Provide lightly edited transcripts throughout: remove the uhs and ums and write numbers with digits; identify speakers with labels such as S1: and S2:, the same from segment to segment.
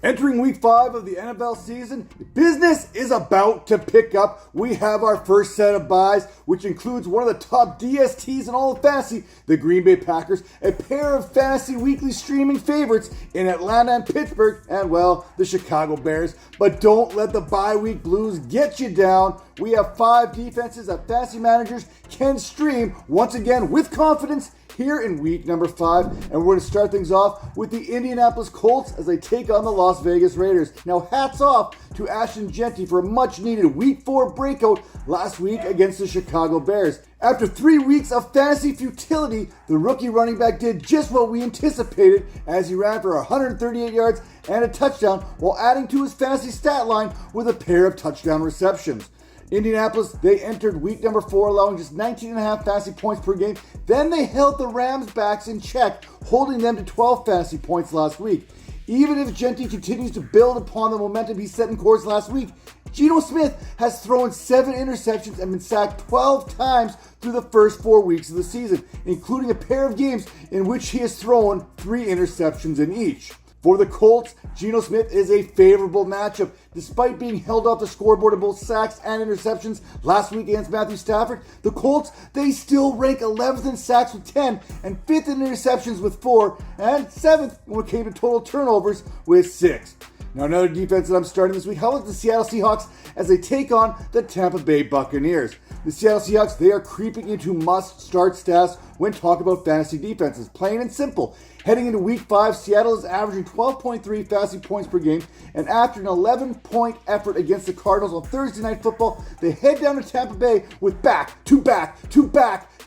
S1: Entering week 5 of the NFL season, business is about to pick up. We have our first set of buys, which includes one of the top DSTs in all of fantasy, the Green Bay Packers, a pair of fantasy weekly streaming favorites in Atlanta and Pittsburgh, and well, the Chicago Bears. But don't let the bye week blues get you down. We have 5 defenses that fantasy managers can stream once again with confidence here in week number 5, and we're going to start things off with the Indianapolis Colts as they take on the Las Vegas Raiders. Now, hats off to Ashton Jeanty for a much-needed week 4 breakout last week against the Chicago Bears. After 3 weeks of fantasy futility, the rookie running back did just what we anticipated as he ran for 138 yards and a touchdown while adding to his fantasy stat line with a pair of touchdown receptions. Indianapolis, they entered week number 4 allowing just 19.5 fantasy points per game. Then they held the Rams backs in check, holding them to 12 fantasy points last week. Even if Jeanty continues to build upon the momentum he set in course last week, Geno Smith has thrown 7 interceptions and been sacked 12 times through the first 4 weeks of the season, including a pair of games in which he has thrown 3 interceptions in each. For the Colts, Geno Smith is a favorable matchup. Despite being held off the scoreboard in both sacks and interceptions last week against Matthew Stafford, the Colts, they still rank 11th in sacks with 10 and 5th in interceptions with 4 and 7th when it came to total turnovers with 6. Now another defense that I'm starting this week, how about the Seattle Seahawks as they take on the Tampa Bay Buccaneers? The Seattle Seahawks, they are creeping into must-start stats when talking about fantasy defenses. Plain and simple. Heading into week 5, Seattle is averaging 12.3 fantasy points per game, and after an 11-point effort against the Cardinals on Thursday Night Football, they head down to Tampa Bay with back-to-back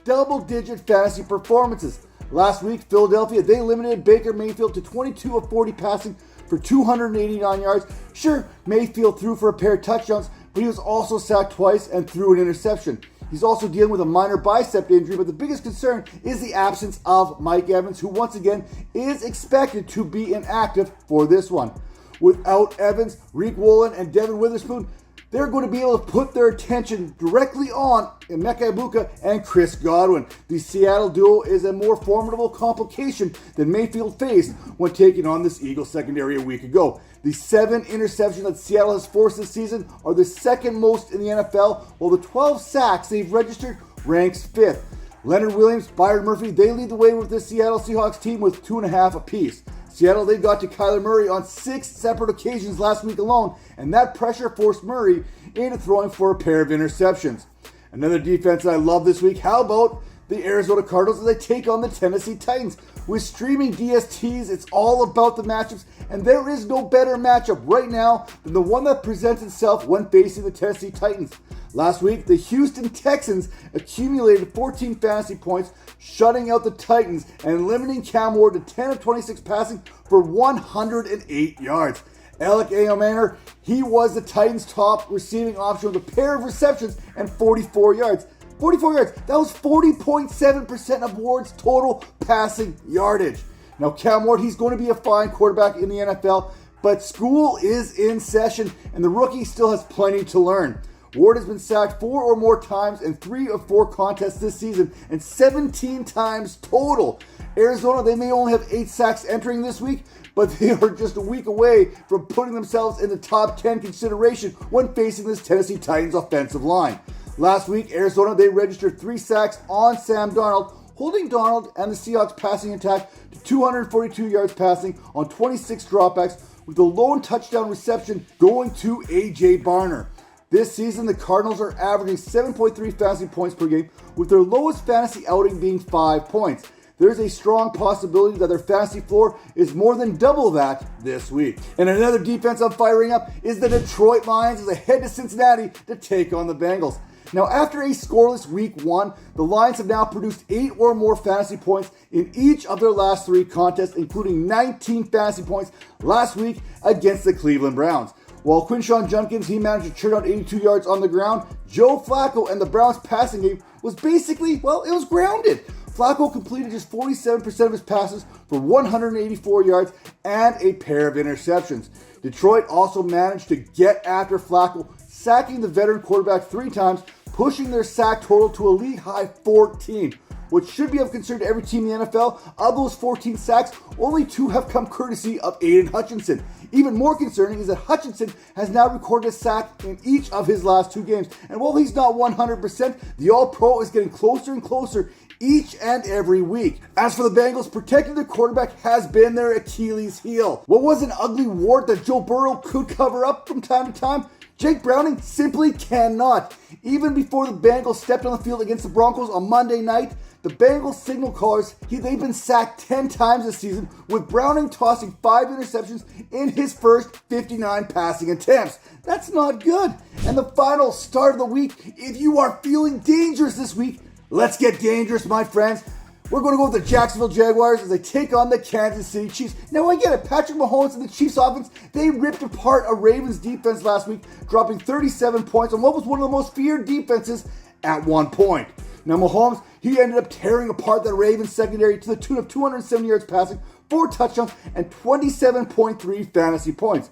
S1: double-digit fantasy performances. Last week, Philadelphia, they limited Baker Mayfield to 22 of 40 passing for 289 yards. Sure, Mayfield threw for a pair of touchdowns, but he was also sacked twice and threw an interception. He's also dealing with a minor bicep injury, but the biggest concern is the absence of Mike Evans, who once again is expected to be inactive for this one. Without Evans, Reek Woolen, and Devin Witherspoon, they're going to be able to put their attention directly on Emeka Egbuka and Chris Godwin. The Seattle duo is a more formidable complication than Mayfield faced when taking on this Eagles secondary a week ago. The 7 interceptions that Seattle has forced this season are the second most in the NFL, while the 12 sacks they've registered ranks 5th. Leonard Williams, Byron Murphy, they lead the way with this Seattle Seahawks team with 2.5 apiece. Seattle, they got to Kyler Murray on 6 separate occasions last week alone, and that pressure forced Murray into throwing for a pair of interceptions. Another defense that I love this week, how about the Arizona Cardinals as they take on the Tennessee Titans? With streaming DSTs, it's all about the matchups, and there is no better matchup right now than the one that presents itself when facing the Tennessee Titans. Last week, the Houston Texans accumulated 14 fantasy points, shutting out the Titans and limiting Cam Ward to 10 of 26 passing for 108 yards. Alec Ayomanor, he was the Titans' top receiving option with a pair of receptions and 44 yards. 44 yards, that was 40.7% of Ward's total passing yardage. Now Cam Ward, he's going to be a fine quarterback in the NFL, but school is in session and the rookie still has plenty to learn. Ward has been sacked 4 or more times in 3 of 4 contests this season and 17 times total. Arizona, they may only have 8 sacks entering this week, but they are just a week away from putting themselves in the top 10 consideration when facing this Tennessee Titans offensive line. Last week, Arizona, they registered 3 sacks on Sam Darnold, holding Darnold and the Seahawks passing attack to 242 yards passing on 26 dropbacks, with the lone touchdown reception going to A.J. Barner. This season, the Cardinals are averaging 7.3 fantasy points per game, with their lowest fantasy outing being 5 points. There's a strong possibility that their fantasy floor is more than double that this week. And another defense I'm firing up is the Detroit Lions as they head to Cincinnati to take on the Bengals. Now, after a scoreless week 1, the Lions have now produced 8 or more fantasy points in each of their last 3 contests, including 19 fantasy points last week against the Cleveland Browns. While Quinshawn Judkins, he managed to churn out 82 yards on the ground, Joe Flacco and the Browns' passing game was basically, well, it was grounded. Flacco completed just 47% of his passes for 184 yards and a pair of interceptions. Detroit also managed to get after Flacco, sacking the veteran quarterback 3 times, pushing their sack total to a league-high 14. what should be of concern to every team in the NFL, of those 14 sacks, only 2 have come courtesy of Aiden Hutchinson. Even more concerning is that Hutchinson has now recorded a sack in each of his last 2 games. And while he's not 100%, the All-Pro is getting closer and closer each and every week. As for the Bengals, protecting their quarterback has been their Achilles heel. What was an ugly wart that Joe Burrow could cover up from time to time, Jake Browning simply cannot. Even before the Bengals stepped on the field against the Broncos on Monday night, the Bengals signal callers, they've been sacked 10 times this season, with Browning tossing 5 interceptions in his first 59 passing attempts. That's not good. And the final start of the week, if you are feeling dangerous this week, let's get dangerous, my friends. We're going to go with the Jacksonville Jaguars as they take on the Kansas City Chiefs. Now, I get it. Patrick Mahomes and the Chiefs offense, they ripped apart a Ravens defense last week, dropping 37 points on what was one of the most feared defenses at one point. Now, Mahomes, he ended up tearing apart that Ravens secondary to the tune of 270 yards passing, 4 touchdowns, and 27.3 fantasy points.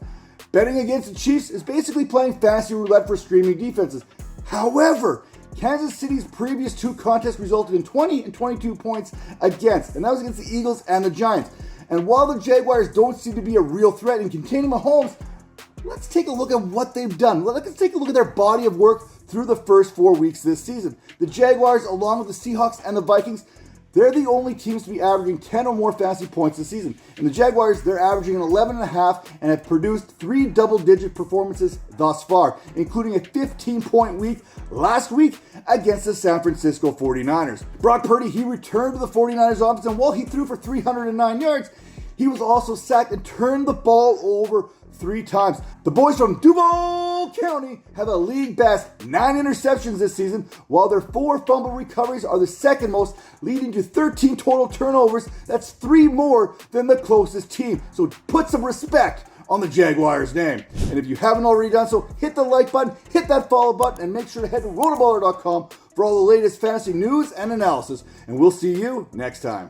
S1: Betting against the Chiefs is basically playing fantasy roulette for streaming defenses. However, Kansas City's previous 2 contests resulted in 20 and 22 points against, and that was against the Eagles and the Giants. And while the Jaguars don't seem to be a real threat in containing Mahomes, let's take a look at what they've done. Let's take a look at their body of work through the first 4 weeks this season. The Jaguars, along with the Seahawks and the Vikings, they're the only teams to be averaging 10 or more fantasy points this season. And the Jaguars, they're averaging an 11.5 and have produced 3 double-digit performances thus far, including a 15-point week last week against the San Francisco 49ers. Brock Purdy, he returned to the 49ers offense, and while he threw for 309 yards, he was also sacked and turned the ball over 3 times. The boys from Duval County have a league best 9 interceptions this season, while their 4 fumble recoveries are the second most, leading to 13 total turnovers. That's 3 more than the closest team. So put some respect on the Jaguars' name. And if you haven't already done so, hit the like button, hit that follow button, and make sure to head to RotoBaller.com for all the latest fantasy news and analysis. And we'll see you next time.